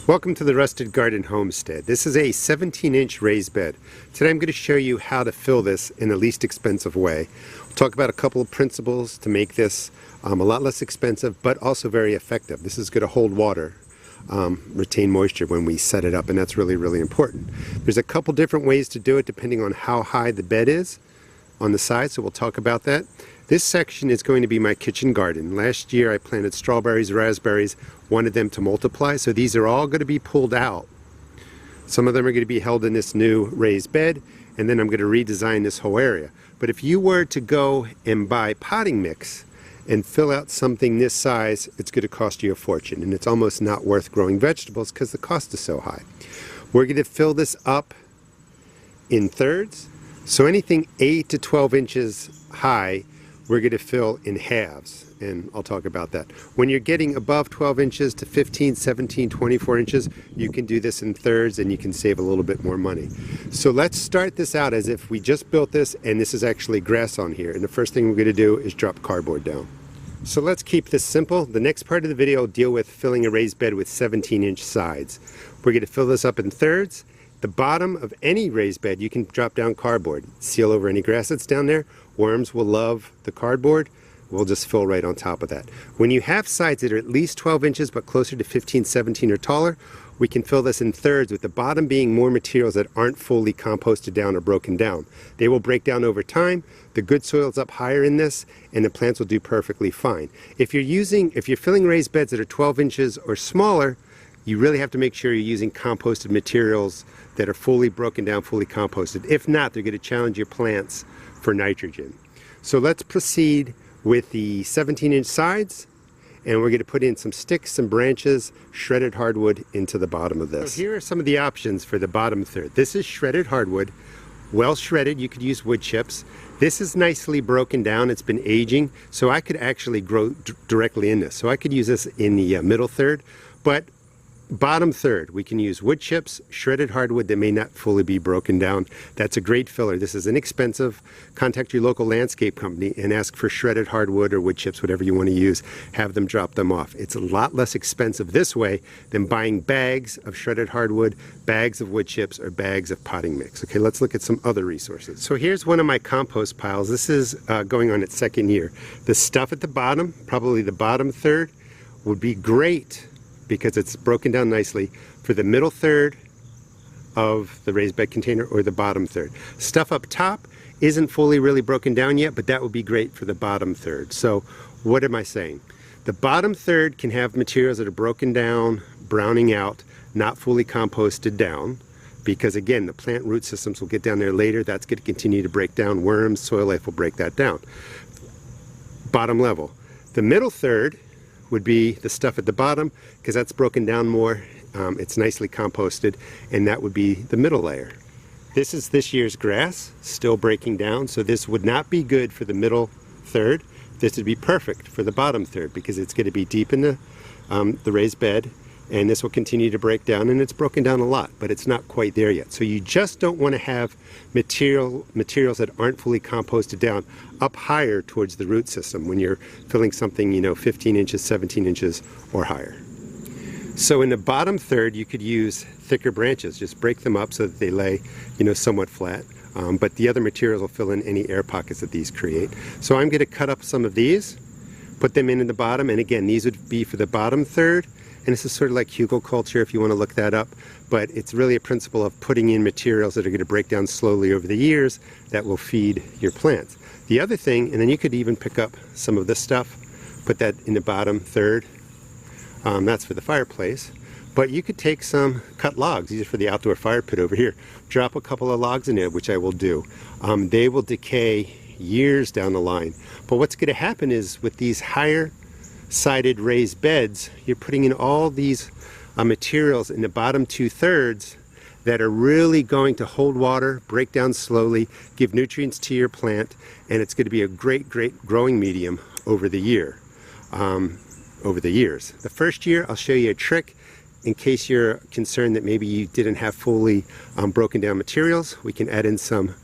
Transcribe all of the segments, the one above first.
Welcome to the Rusted Garden Homestead. This is a 17-inch raised bed. Today I'm going to show you how to fill this in the least expensive way. We'll talk about a couple of principles to make this a lot less expensive, but also very effective. This is going to hold water, retain moisture when we set it up, and that's really, really important. There's a couple different ways to do it depending on how high the bed is on the side, so we'll talk about that. This section is going to be my kitchen garden. Last year I planted strawberries, raspberries, wanted them to multiply, so these are all going to be pulled out. Some of them are going to be held in this new raised bed, and then I'm going to redesign this whole area. But if you were to go and buy potting mix and fill out something this size, it's going to cost you a fortune, and it's almost not worth growing vegetables because the cost is so high. We're going to fill this up in thirds, so anything 8 to 12 inches high we're going to fill in halves, and I'll talk about that. When you're getting above 12 inches to 15, 17, 24 inches, you can do this in thirds and you can save a little bit more money. So let's start this out as if we just built this and this is actually grass on here, and the first thing we're going to do is drop cardboard down. So let's keep this simple. The next part of the video will deal with filling a raised bed with 17-inch sides. We're going to fill this up in thirds. The bottom of any raised bed, you can drop down cardboard, seal over any grass that's down there. Worms will love the cardboard. We'll just fill right on top of that. When you have sides that are at least 12 inches but closer to 15, 17 or taller, we can fill this in thirds, with the bottom being more materials that aren't fully composted down or broken down. They will break down over time. The good soil's up higher in this, and the plants will do perfectly fine. If you're filling raised beds that are 12 inches or smaller, you really have to make sure you're using composted materials that are fully broken down, fully composted. If not, they're going to challenge your plants for nitrogen. So let's proceed with the 17-inch sides, and we're going to put in some sticks, some branches, shredded hardwood into the bottom of this. So here are some of the options for the bottom third. This is shredded hardwood, well shredded. You could use wood chips. This is nicely broken down. It's been aging, so I could actually grow directly in this. So I could use this in the middle third, but bottom third, we can use wood chips, shredded hardwood that may not fully be broken down. That's a great filler. This is inexpensive. Contact your local landscape company and ask for shredded hardwood or wood chips, whatever you want to use. Have them drop them off. It's a lot less expensive this way than buying bags of shredded hardwood, bags of wood chips, or bags of potting mix. Okay, let's look at some other resources. So here's one of my compost piles. This is going on its second year. The stuff at the bottom, probably the bottom third, would be great because it's broken down nicely for the middle third of the raised bed container or the bottom third. Stuff up top isn't fully really broken down yet, but that would be great for the bottom third. So what am I saying? The bottom third can have materials that are broken down, browning out, not fully composted down, because again, the plant root systems will get down there later. That's going to continue to break down. Worms, soil life will break that down. Bottom level. The middle third would be the stuff at the bottom, because that's broken down more, it's nicely composted, and that would be the middle layer. This is this year's grass, still breaking down, so this would not be good for the middle third. This would be perfect for the bottom third, because it's going to be deep in the raised bed, and this will continue to break down, and it's broken down a lot, but it's not quite there yet. So you just don't want to have materials that aren't fully composted down up higher towards the root system when you're filling something, 15 inches, 17 inches or higher. So in the bottom third, you could use thicker branches. Just break them up so that they lay, somewhat flat. But the other materials will fill in any air pockets that these create. So I'm going to cut up some of these, put them in the bottom, and again, these would be for the bottom third. And this is sort of like hugelkultur if you want to look that up, but it's really a principle of putting in materials that are going to break down slowly over the years that will feed your plants. The other thing, and then you could even pick up some of this stuff, put that in the bottom third. That's for the fireplace. But you could take some cut logs. These are for the outdoor fire pit over here. Drop a couple of logs in there, which I will do. They will decay years down the line. But what's going to happen is with these higher sided raised beds, you're putting in all these materials in the bottom 2/3 that are really going to hold water, break down slowly, give nutrients to your plant, and it's going to be a great growing medium over the years. The first year I'll show you a trick in case you're concerned that maybe you didn't have fully broken down materials. We can add in some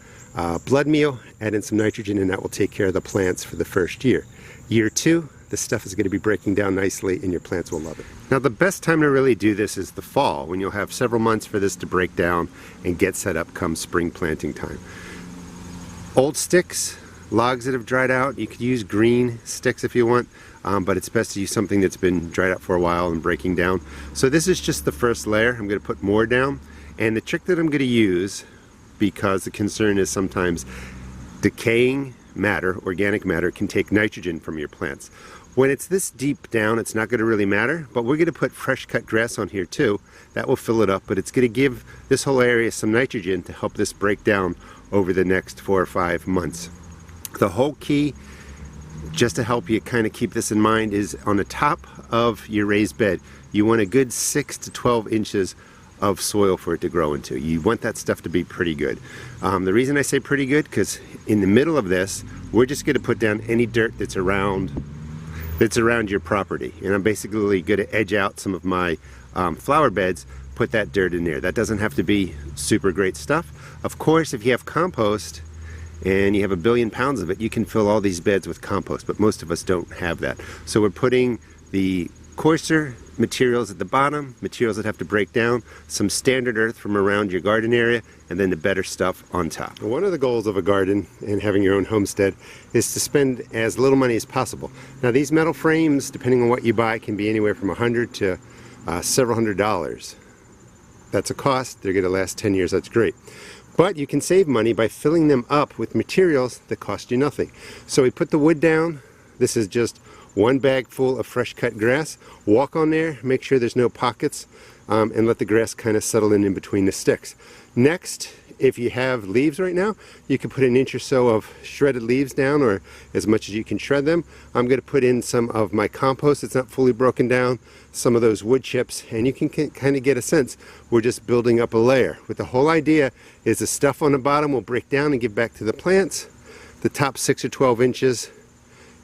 blood meal, add in some nitrogen, and that will take care of the plants for the first year. Year 2, this stuff is going to be breaking down nicely and your plants will love it. Now the best time to really do this is the fall, when you'll have several months for this to break down and get set up come spring planting time. Old sticks, logs that have dried out, you could use green sticks if you want, but it's best to use something that's been dried out for a while and breaking down. So this is just the first layer. I'm going to put more down, and the trick that I'm going to use, because the concern is sometimes decaying matter, organic matter, can take nitrogen from your plants. When it's this deep down, it's not going to really matter, but we're going to put fresh cut grass on here too. That will fill it up, but it's going to give this whole area some nitrogen to help this break down over the next 4 or 5 months. The whole key, just to help you kind of keep this in mind, is on the top of your raised bed, you want a good 6 to 12 inches of soil for it to grow into. You want that stuff to be pretty good. The reason I say pretty good, because in the middle of this, we're just going to put down any dirt that's around your property. And I'm basically going to edge out some of my flower beds, put that dirt in there. That doesn't have to be super great stuff. Of course, if you have compost and you have 1 billion pounds of it, you can fill all these beds with compost, but most of us don't have that. So we're putting the coarser materials at the bottom, materials that have to break down, some standard earth from around your garden area, and then the better stuff on top. One of the goals of a garden and having your own homestead is to spend as little money as possible. Now these metal frames, depending on what you buy, can be anywhere from $100 to several $100s. That's a cost. They're going to last 10 years. That's great. But you can save money by filling them up with materials that cost you nothing. So we put the wood down. This is just 1 bag full of fresh cut grass. Walk on there, make sure there's no pockets, and let the grass kind of settle in between the sticks. Next, if you have leaves right now, you can put an inch or so of shredded leaves down, or as much as you can shred them. I'm going to put in some of my compost that's not fully broken down, some of those wood chips, and you can kind of get a sense we're just building up a layer. With the whole idea is the stuff on the bottom will break down and give back to the plants. The top 6 or 12 inches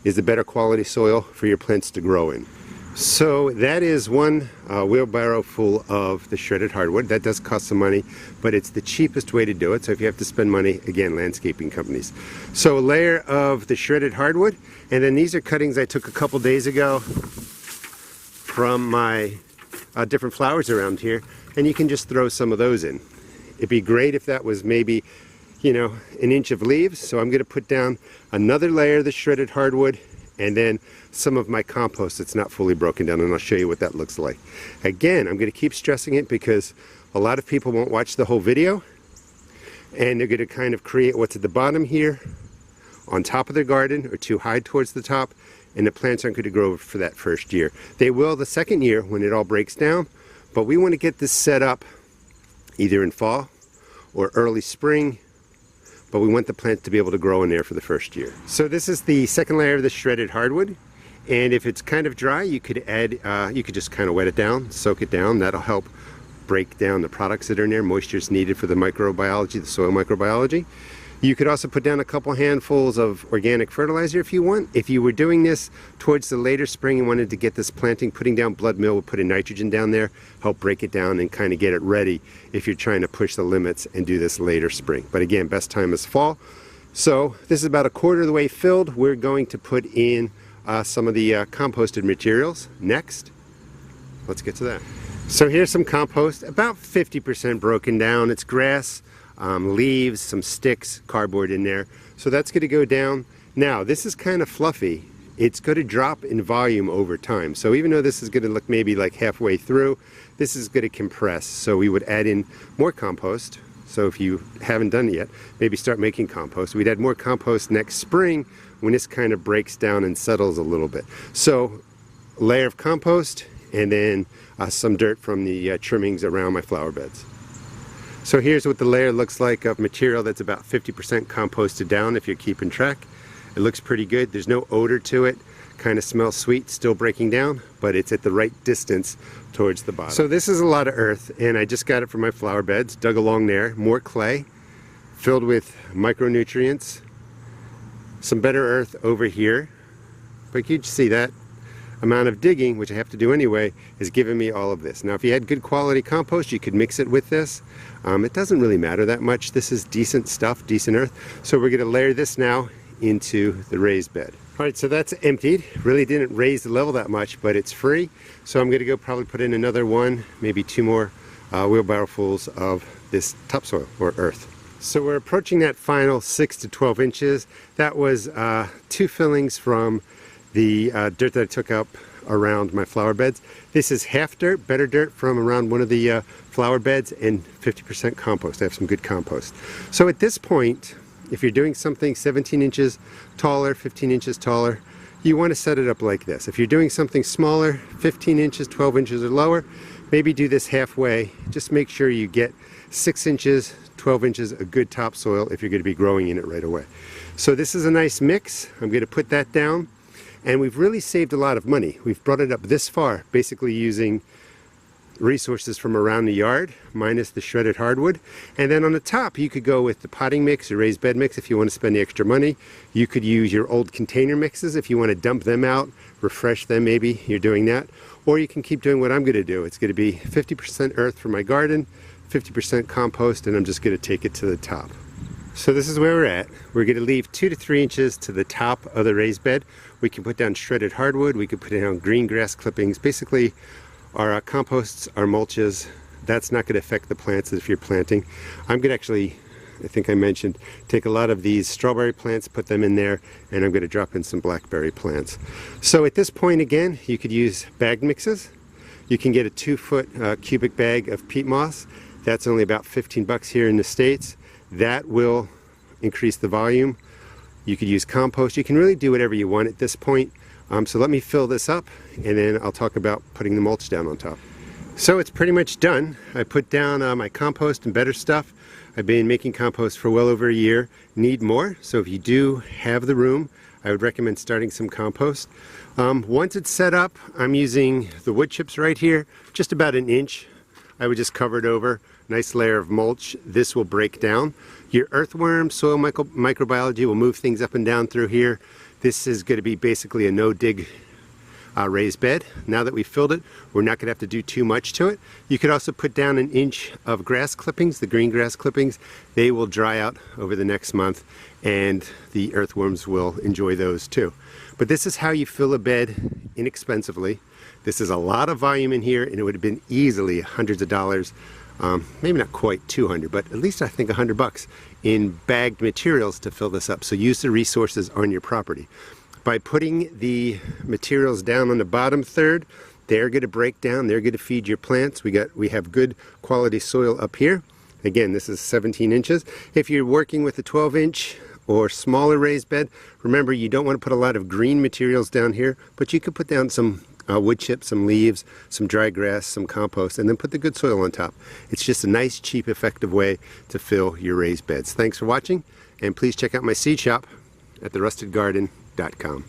is the better quality soil for your plants to grow in. So that is 1 wheelbarrow full of the shredded hardwood. That does cost some money, but it's the cheapest way to do it. So if you have to spend money, again, landscaping companies. So a layer of the shredded hardwood, and then these are cuttings I took a couple days ago from my different flowers around here, and you can just throw some of those in. It'd be great if that was maybe, you know, 1 inch of leaves. So I'm going to put down another layer of the shredded hardwood, and then some of my compost that's not fully broken down, and I'll show you what that looks like. Again, I'm going to keep stressing it because a lot of people won't watch the whole video, and they're going to kind of create what's at the bottom here on top of their garden, or too high towards the top, and the plants aren't going to grow for that first year. They will the second year when it all breaks down, but we want to get this set up either in fall or early spring, but we want the plants to be able to grow in there for the first year. So this is the second layer of the shredded hardwood, and if it's kind of dry, you could add, you could just kind of wet it down, soak it down. That'll help break down the products that are in there. Moisture is needed for the microbiology, the soil microbiology. You could also put down a couple handfuls of organic fertilizer if you want. If you were doing this towards the later spring and wanted to get this planting, putting down blood meal would put in nitrogen down there, help break it down and kind of get it ready if you're trying to push the limits and do this later spring. But again, best time is fall. So this is about 1/4 of the way filled. We're going to put in some of the composted materials next. Let's get to that. So here's some compost, about 50% broken down. It's grass, leaves, some sticks, cardboard in there. So that's going to go down. Now this is kind of fluffy. It's going to drop in volume over time. So even though this is going to look maybe like halfway through, this is going to compress. So we would add in more compost. So if you haven't done it yet, maybe start making compost. We'd add more compost next spring when this kind of breaks down and settles a little bit. So a layer of compost, and then some dirt from the trimmings around my flower beds. So here's what the layer looks like of material that's about 50% composted down if you're keeping track. It looks pretty good. There's no odor to it. Kind of smells sweet, still breaking down, but it's at the right distance towards the bottom. So this is a lot of earth, and I just got it from my flower beds, dug along there, more clay, filled with micronutrients, some better earth over here. But you can see that amount of digging, which I have to do anyway, is giving me all of this. Now if you had good quality compost, you could mix it with this. It doesn't really matter that much. This is decent stuff, decent earth. So we're going to layer this now into the raised bed. All right, so that's emptied. Really didn't raise the level that much, but it's free. So I'm gonna go probably put in another one, maybe two more wheelbarrowfuls of this topsoil or earth. So we're approaching that final 6 to 12 inches. That was 2 fillings from the dirt that I took up around my flower beds. This is half dirt, better dirt from around one of the flower beds, and 50% compost. I have some good compost. So at this point, if you're doing something 17 inches taller, 15 inches taller, you want to set it up like this. If you're doing something smaller, 15 inches, 12 inches or lower, maybe do this halfway. Just make sure you get 6 inches, 12 inches of good topsoil if you're going to be growing in it right away. So this is a nice mix. I'm going to put that down, and we've really saved a lot of money. We've brought it up this far, basically using resources from around the yard, minus the shredded hardwood. And then on the top, you could go with the potting mix or raised bed mix if you want to spend the extra money. You could use your old container mixes if you want to dump them out, refresh them maybe, you're doing that. Or you can keep doing what I'm going to do. It's going to be 50% earth for my garden, 50% compost, and I'm just going to take it to the top. So this is where we're at. We're going to leave 2 to 3 inches to the top of the raised bed. We can put down shredded hardwood, we can put down green grass clippings. Basically, our composts, our mulches, that's not going to affect the plants if you're planting. I'm going to actually, I think I mentioned, take a lot of these strawberry plants, put them in there, and I'm going to drop in some blackberry plants. So at this point, again, you could use bagged mixes. You can get a 2-foot cubic bag of peat moss. That's only about 15 bucks here in the States. That will increase the volume. You could use compost. You can really do whatever you want at this point. So let me fill this up, and then I'll talk about putting the mulch down on top. So it's pretty much done. I put down my compost and better stuff. I've been making compost for well over a year. Need more, so if you do have the room, I would recommend starting some compost. Once it's set up, I'm using the wood chips right here, just about an inch. I would just cover it over, nice layer of mulch. This will break down. Your earthworm, soil microbiology will move things up and down through here. This is going to be basically a no-dig raised bed. Now that we've filled it, we're not going to have to do too much to it. You could also put down an inch of grass clippings, the green grass clippings. They will dry out over the next month, and the earthworms will enjoy those too. But this is how you fill a bed inexpensively. This is a lot of volume in here, and it would have been easily hundreds of dollars, maybe not quite 200, but at least I think 100 bucks in bagged materials to fill this up. So use the resources on your property. By putting the materials down on the bottom third, they're going to break down, they're going to feed your plants. We have good quality soil up here. Again, this is 17 inches. If you're working with a 12-inch or smaller raised bed, remember you don't want to put a lot of green materials down here, but you could put down some wood chips, some leaves, some dry grass, some compost, and then put the good soil on top. It's just a nice, cheap, effective way to fill your raised beds. Thanks for watching, and please check out my seed shop at therustedgarden.com.